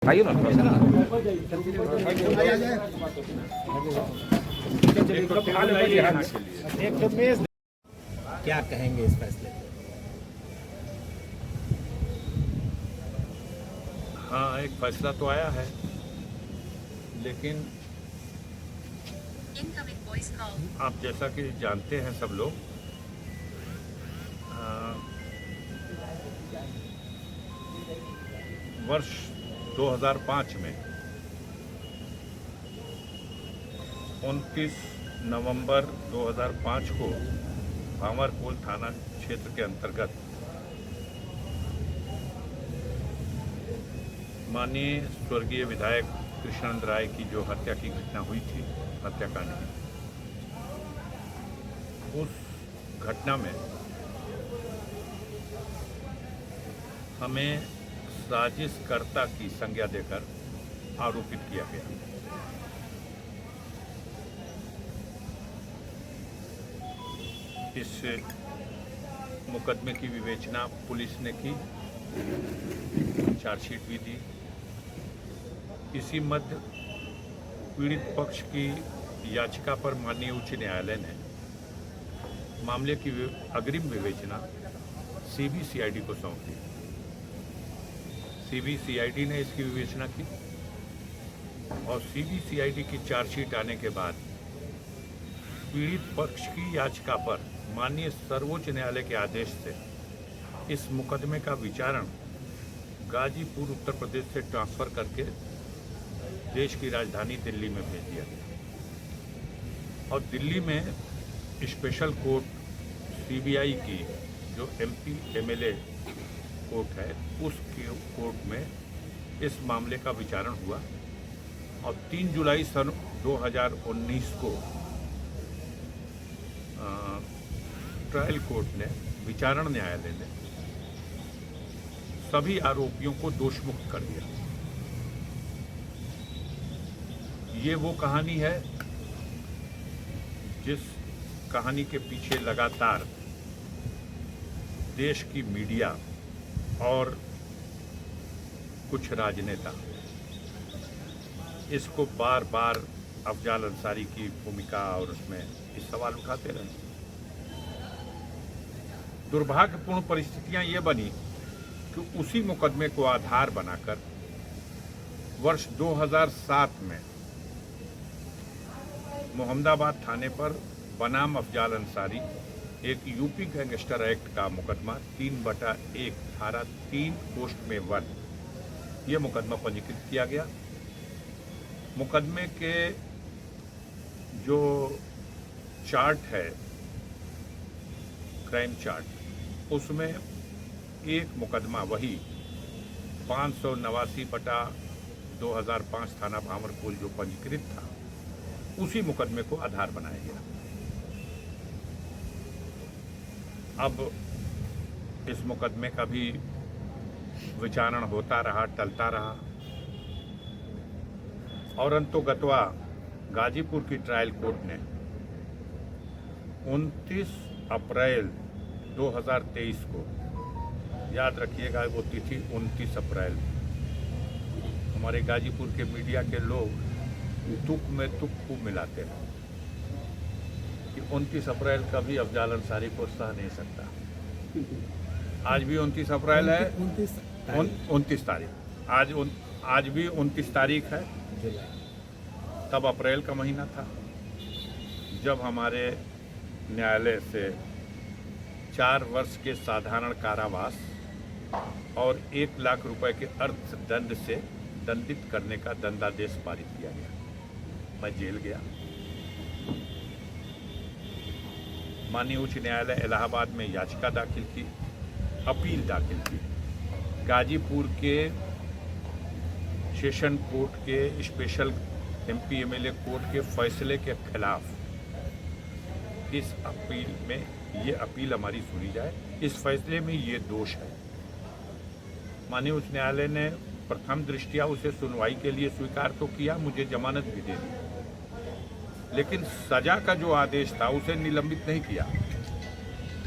आइए ना थोड़ा सा ना। क्या कहेंगे इस फैसले पे? हाँ, एक फैसला तो आया है, लेकिन आप जैसा कि जानते हैं सब लोग, वर्ष 2005 में 29 नवंबर 2005 को भांवरकोल थाना क्षेत्र के अंतर्गत माननीय स्वर्गीय विधायक कृष्णानंद राय की जो हत्या की घटना हुई थी, हत्याकांड की, उस घटना में हमें साजिशकर्ता की संज्ञा देकर आरोपित किया गया। इस मुकदमे की विवेचना पुलिस ने की, चार्जशीट भी दी। इसी मध्य पीड़ित पक्ष की याचिका पर माननीय उच्च न्यायालय ने मामले की अग्रिम विवेचना सीबीसीआईडी को सौंप दी। सीबीसीआईडी ने इसकी विवेचना की और सीबीसीआईडी की चार्जशीट आने के बाद पीड़ित पक्ष की याचिका पर माननीय सर्वोच्च न्यायालय के आदेश से इस मुकदमे का विचारण गाजीपुर उत्तर प्रदेश से ट्रांसफर करके देश की राजधानी दिल्ली में भेज दिया गया और दिल्ली में स्पेशल कोर्ट सीबीआई की जो एमपी एमएलए कोर्ट है, उस कोर्ट में इस मामले का विचारण हुआ और 3 जुलाई सन 2019 को ट्रायल कोर्ट ने, विचारण न्यायालय ने सभी आरोपियों को दोषमुक्त कर दिया। ये वो कहानी है जिस कहानी के पीछे लगातार देश की मीडिया और कुछ राजनेता इसको बार बार अफजाल अंसारी की भूमिका और उसमें ये सवाल उठाते रहे। दुर्भाग्यपूर्ण परिस्थितियां ये बनी कि उसी मुकदमे को आधार बनाकर वर्ष 2007 में मोहम्मदाबाद थाने पर बनाम अफजाल अंसारी एक यूपी गैंगस्टर एक्ट का मुकदमा 3/1 धारा 3 पोस्ट में 1 ये मुकदमा पंजीकृत किया गया। मुकदमे के जो चार्ट है, क्राइम चार्ट, उसमें एक मुकदमा वही 589/2005 थाना भांवरकोल जो पंजीकृत था, उसी मुकदमे को आधार बनाया गया। अब इस मुकदमे का भी विचारण होता रहा, टलता रहा और अंतोगत्वा गाजीपुर की ट्रायल कोर्ट ने 29 अप्रैल 2023 को, याद रखिएगा वो तिथि 29 अप्रैल, हमारे गाजीपुर के मीडिया के लोग तुक में तुक खूब मिलाते हैं कि 29 अप्रैल का भी अफजाल अंसारी को सह नहीं सकता। आज भी 29 अप्रैल है, 29 तारीख, आज भी 29 तारीख है, तब अप्रैल का महीना था जब हमारे न्यायालय से 4 वर्ष के साधारण कारावास और 1 लाख रुपए के अर्थदंड से दंडित करने का दंडादेश पारित किया गया। मैं जेल गया। माननीय उच्च न्यायालय इलाहाबाद में याचिका दाखिल की, अपील दाखिल की। गाजीपुर के सेशन कोर्ट के स्पेशल एमपी एमएलए कोर्ट के फैसले के खिलाफ इस अपील में, ये अपील हमारी सुनी जाए। इस फैसले में ये दोष है। माननीय उच्च न्यायालय ने प्रथम दृष्टया उसे सुनवाई के लिए स्वीकार तो किया, मुझे जमानत भी दे दी, लेकिन सजा का जो आदेश था उसे निलंबित नहीं किया।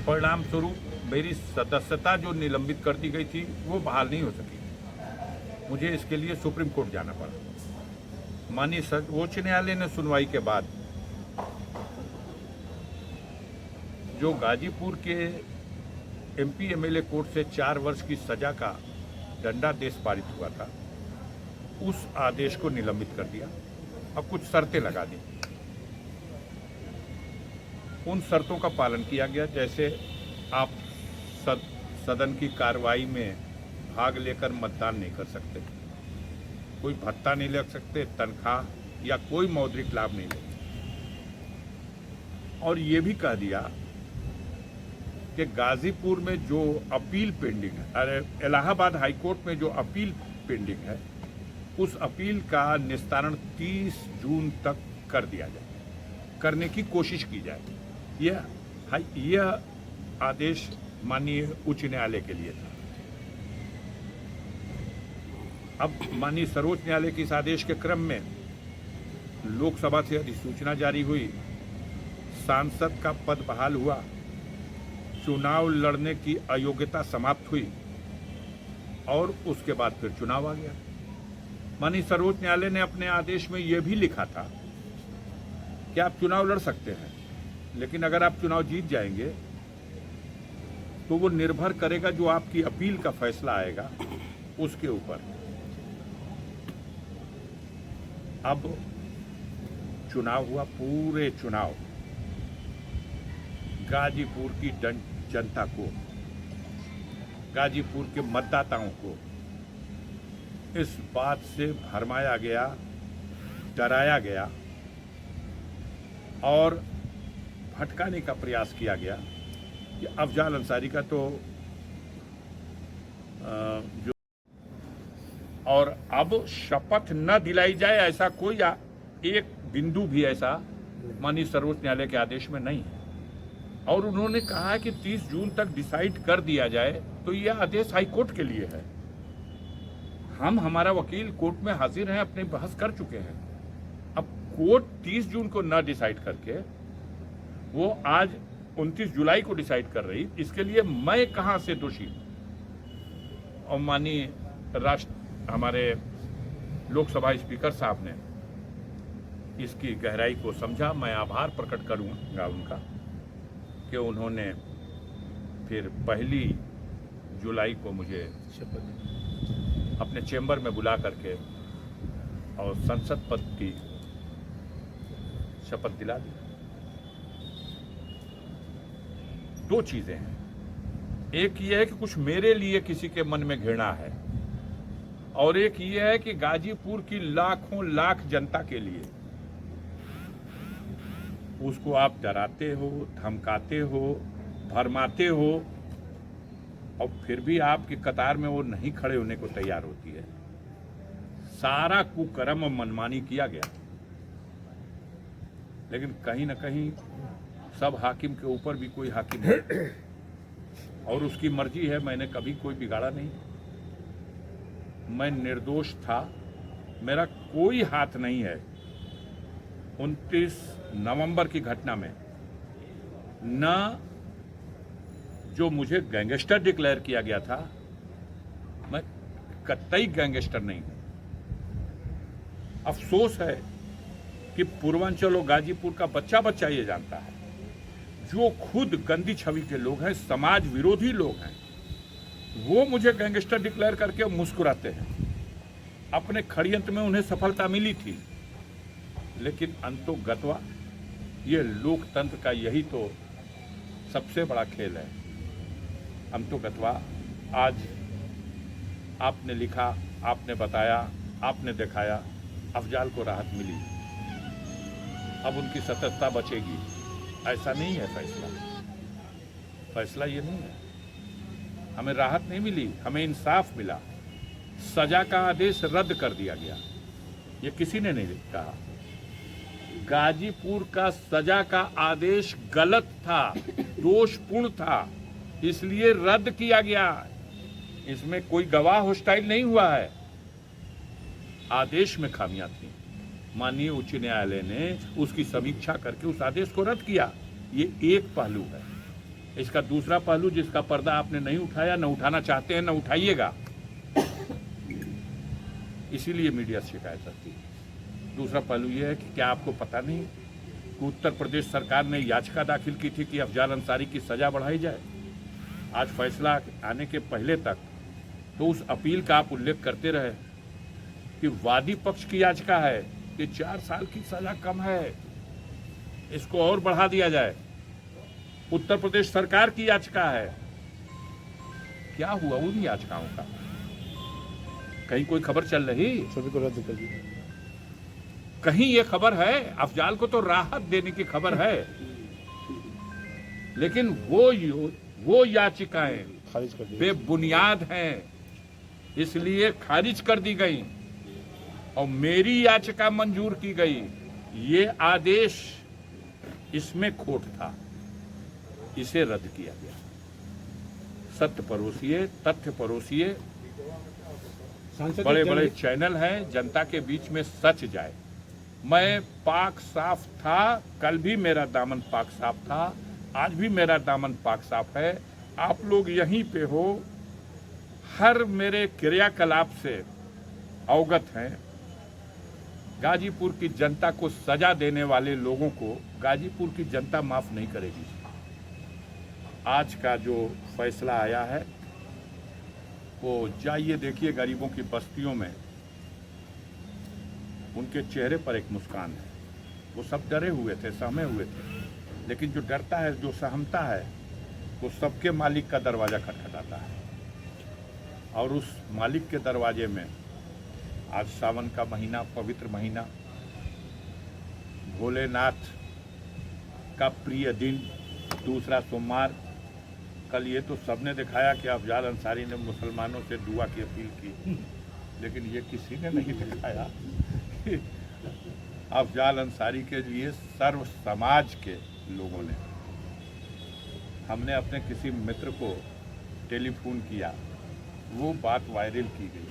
परिणाम स्वरूप मेरी सदस्यता जो निलंबित कर दी गई थी वो बहाल नहीं हो सकी। मुझे इसके लिए सुप्रीम कोर्ट जाना पड़ा। माननीय सर्वोच्च न्यायालय ने सुनवाई के बाद जो गाजीपुर के एमपी एमएलए कोर्ट से 4 वर्ष की सजा का दंडादेश पारित हुआ था, उस आदेश को निलंबित कर दिया और कुछ शर्तें लगा दी। उन शर्तों का पालन किया गया, जैसे आप सदन की कार्रवाई में भाग लेकर मतदान नहीं कर सकते, कोई भत्ता नहीं ले सकते, तनख्वाह या कोई मौद्रिक लाभ नहीं ले सकते। और ये भी कह दिया कि गाजीपुर में जो अपील पेंडिंग है, अरे इलाहाबाद हाईकोर्ट में जो अपील पेंडिंग है, उस अपील का निस्तारण 30 जून तक कर दिया जाए, करने की कोशिश की जाए। यह आदेश माननीय उच्च न्यायालय के लिए था। अब माननीय सर्वोच्च न्यायालय के इस आदेश के क्रम में लोकसभा से अधिसूचना जारी हुई, सांसद का पद बहाल हुआ, चुनाव लड़ने की अयोग्यता समाप्त हुई और उसके बाद फिर चुनाव आ गया। माननीय सर्वोच्च न्यायालय ने अपने आदेश में यह भी लिखा था कि आप चुनाव लड़ सकते हैं, लेकिन अगर आप चुनाव जीत जाएंगे तो वो निर्भर करेगा जो आपकी अपील का फैसला आएगा उसके ऊपर। अब चुनाव हुआ, पूरे चुनाव गाजीपुर की जनता को, गाजीपुर के मतदाताओं को इस बात से भरमाया गया, डराया गया और भटकाने का प्रयास किया गया कि अफजाल अंसारी का तो जो, और अब शपथ न दिलाई जाए ऐसा कोई एक बिंदु भी ऐसा माननीय सर्वोच्च न्यायालय के आदेश में नहीं है। और उन्होंने कहा कि 30 जून तक डिसाइड कर दिया जाए, तो यह आदेश हाईकोर्ट के लिए है। हमारा वकील कोर्ट में हाजिर हैं, अपनी बहस कर चुके हैं। अब कोर्ट 30 जून को न डिसाइड करके वो आज 29 जुलाई को डिसाइड कर रही, इसके लिए मैं कहां से दोषी? और माननीय हमारे लोकसभा स्पीकर साहब ने इसकी गहराई को समझा। मैं आभार प्रकट करूंगा उनका कि उन्होंने फिर 1 जुलाई को मुझे अपने चेंबर में बुला करके और संसद पद की शपथ दिला दी। 2 चीजें हैं, एक ये है कि कुछ मेरे लिए किसी के मन में घृणा है, और एक ये है कि गाजीपुर की लाखों लाख जनता के लिए उसको आप डराते हो, धमकाते हो, भरमाते हो, और फिर भी आपकी कतार में वो नहीं खड़े होने को तैयार होती है। सारा कुकर्म और मनमानी किया गया, लेकिन कहीं ना कहीं सब हाकिम के ऊपर भी कोई हाकिम है और उसकी मर्जी है। मैंने कभी कोई बिगाड़ा नहीं, मैं निर्दोष था, मेरा कोई हाथ नहीं है। 29 नवंबर की घटना में न जो मुझे गैंगस्टर डिक्लेयर किया गया था, मैं कतई गैंगस्टर नहीं हूं। अफसोस है कि पूर्वांचल और गाजीपुर का बच्चा बच्चा ये जानता है, जो खुद गंदी छवि के लोग हैं, समाज विरोधी लोग हैं, वो मुझे गैंगस्टर डिक्लेयर करके मुस्कुराते हैं। अपने षड्यंत्र में उन्हें सफलता मिली थी, लेकिन अंतोगत्वा ये लोकतंत्र का यही तो सबसे बड़ा खेल है। अंतोगत्वा आज आपने लिखा, आपने बताया, आपने दिखाया, अफजाल को राहत मिली, अब उनकी सतर्कता बचेगी, ऐसा नहीं है फैसला ये नहीं है। हमें राहत नहीं मिली, हमें इंसाफ मिला, सजा का आदेश रद्द कर दिया गया, ये किसी ने नहीं कहा। गाजीपुर का सजा का आदेश गलत था, दोषपूर्ण था, इसलिए रद्द किया गया। इसमें कोई गवाह हॉस्टाइल नहीं हुआ है, आदेश में खामियां थी। माननीय उच्च न्यायालय ने उसकी समीक्षा करके उस आदेश को रद्द किया। ये एक पहलू है। इसका दूसरा पहलू, जिसका पर्दा आपने नहीं उठाया, न उठाना चाहते हैं, न उठाइएगा, इसीलिए मीडिया से शिकायत करती है। दूसरा पहलू ये है कि क्या आपको पता नहीं कि उत्तर प्रदेश सरकार ने याचिका दाखिल की थी कि अफजाल अंसारी की सजा बढ़ाई जाए। आज फैसला आने के पहले तक तो उस अपील का आप उल्लेख करते रहे कि वादी पक्ष की याचिका है कि 4 साल की सजा कम है, इसको और बढ़ा दिया जाए। उत्तर प्रदेश सरकार की याचिका है। क्या हुआ उन याचिकाओं का? कहीं कोई खबर चल रही? सभी को रद्द कर दिया। कहीं ये खबर है? अफजाल को तो राहत देने की खबर है, लेकिन वो याचिकाएं खारिज कर दिया। बेबुनियाद हैं, इसलिए खारिज कर दी गई और मेरी याचिका मंजूर की गई। ये आदेश, इसमें खोट था, इसे रद्द किया गया। सत्य परोसिए, तथ्य परोसिए। बड़े बड़े चैनल हैं, जनता के बीच में सच जाए। मैं पाक साफ था, कल भी मेरा दामन पाक साफ था, आज भी मेरा दामन पाक साफ है। आप लोग यहीं पे हो, हर मेरे क्रियाकलाप से अवगत हैं। गाजीपुर की जनता को सजा देने वाले लोगों को गाजीपुर की जनता माफ नहीं करेगी। आज का जो फैसला आया है वो जाइए देखिए गरीबों की बस्तियों में, उनके चेहरे पर एक मुस्कान है। वो सब डरे हुए थे, सहमे हुए थे, लेकिन जो डरता है, जो सहमता है, वो सबके मालिक का दरवाजा खटखटाता है। और उस मालिक के दरवाजे में आज सावन का महीना, पवित्र महीना, भोलेनाथ का प्रिय दिन, दूसरा सोमवार। कल ये तो सबने दिखाया कि अफजाल अंसारी ने मुसलमानों से दुआ की अपील की, लेकिन ये किसी ने नहीं दिखाया कि अफजाल अंसारी के लिए सर्व समाज के लोगों ने, हमने अपने किसी मित्र को टेलीफोन किया, वो बात वायरल की गई।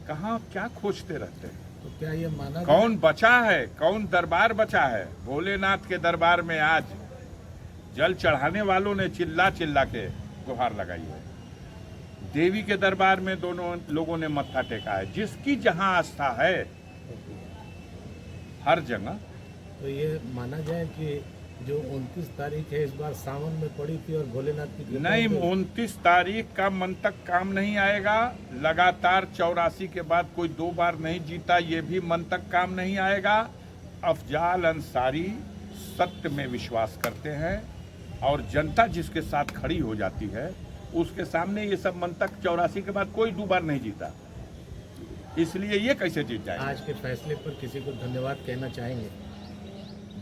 कहाँ क्या खोजते रहते हैं? तो क्या ये माना कौन बचा है? कौन दरबार बचा है? भोलेनाथ के दरबार में आज जल चढ़ाने वालों ने चिल्ला चिल्ला के गुहार लगाई है। देवी के दरबार में दोनों लोगों ने मत्था टेका है। जिसकी जहां आस्था है, हर जगह। तो ये माना जाए कि जो 29 तारीख है इस बार सावन में पड़ी थी और भोलेनाथ की कृपा नहीं, हो गई। 29 तारीख का मन तक काम नहीं आएगा। लगातार 84 के बाद कोई 2 बार नहीं जीता, ये भी मन तक काम नहीं आएगा। अफजाल अंसारी सत्य में विश्वास करते हैं और जनता जिसके साथ खड़ी हो जाती है उसके सामने ये सब मन तक 84 के बाद कोई 2 बार नहीं जीता, इसलिए ये कैसे जीत जाए? आज के फैसले पर किसी को धन्यवाद कहना चाहेंगे?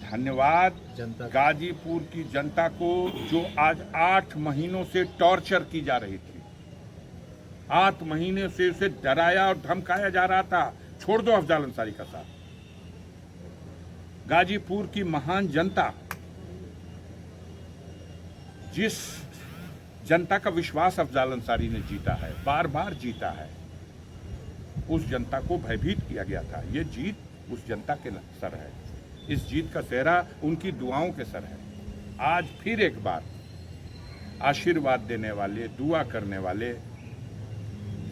धन्यवाद जनता को। गाजीपुर की जनता को, जो आज 8 महीनों से टॉर्चर की जा रही थी। 8 महीने से उसे डराया और धमकाया जा रहा था, छोड़ दो अफजाल अंसारी का साथ। गाजीपुर की महान जनता, जिस जनता का विश्वास अफजाल अंसारी ने जीता है, बार बार जीता है, उस जनता को भयभीत किया गया था। ये जीत उस जनता के सर है, इस जीत का सेहरा उनकी दुआओं के सर है। आज फिर एक बार आशीर्वाद देने वाले, दुआ करने वाले,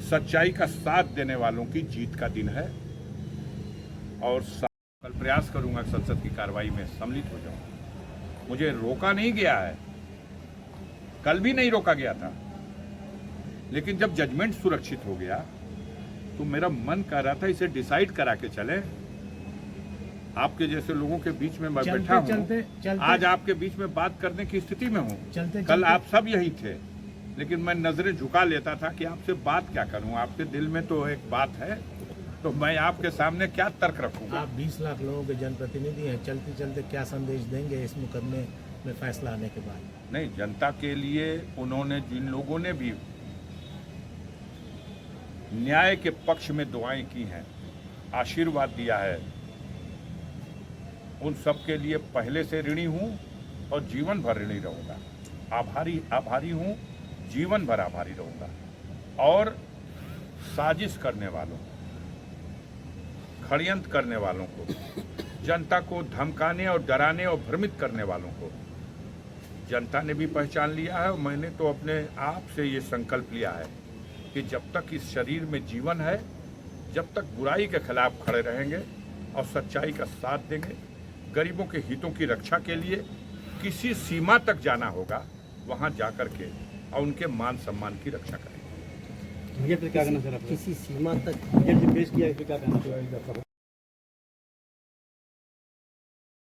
सच्चाई का साथ देने वालों की जीत का दिन है। और कल प्रयास करूंगा संसद की कार्रवाई में सम्मिलित हो जाऊं। मुझे रोका नहीं गया है, कल भी नहीं रोका गया था, लेकिन जब जजमेंट सुरक्षित हो गया तो मेरा मन कर रहा था इसे डिसाइड करा के चले। आपके जैसे लोगों के बीच में मैं बैठा हूं, आज आपके बीच में बात करने की स्थिति में हूं। कल आप सब यही थे, लेकिन मैं नजरें झुका लेता था कि आपसे बात क्या करूं। आपके दिल में तो एक बात है, तो मैं आपके सामने क्या तर्क रखूंगा? आप 20 लाख लोगों के जनप्रतिनिधि हैं, चलते चलते क्या संदेश देंगे इस मुकदमे में फैसला आने के बाद? नहीं, जनता के लिए उन्होंने, जिन लोगों ने भी न्याय के पक्ष में दुआएं की हैं, आशीर्वाद दिया है, उन सब के लिए पहले से ऋणी हूं और जीवन भर ऋणी रहूंगा। आभारी हूं, जीवन भर आभारी रहूंगा। और साजिश करने वालों, षड्यंत्र करने वालों को, जनता को धमकाने और डराने और भ्रमित करने वालों को जनता ने भी पहचान लिया है। और मैंने तो अपने आप से ये संकल्प लिया है कि जब तक इस शरीर में जीवन है जब तक बुराई के खिलाफ खड़े रहेंगे और सच्चाई का साथ देंगे, गरीबों के हितों की रक्षा के लिए किसी सीमा तक जाना होगा, वहां जाकर के और उनके मान सम्मान की रक्षा करेंगे। क्या कहना सर, किसी सीमा तक पेश किया, क्या कहना?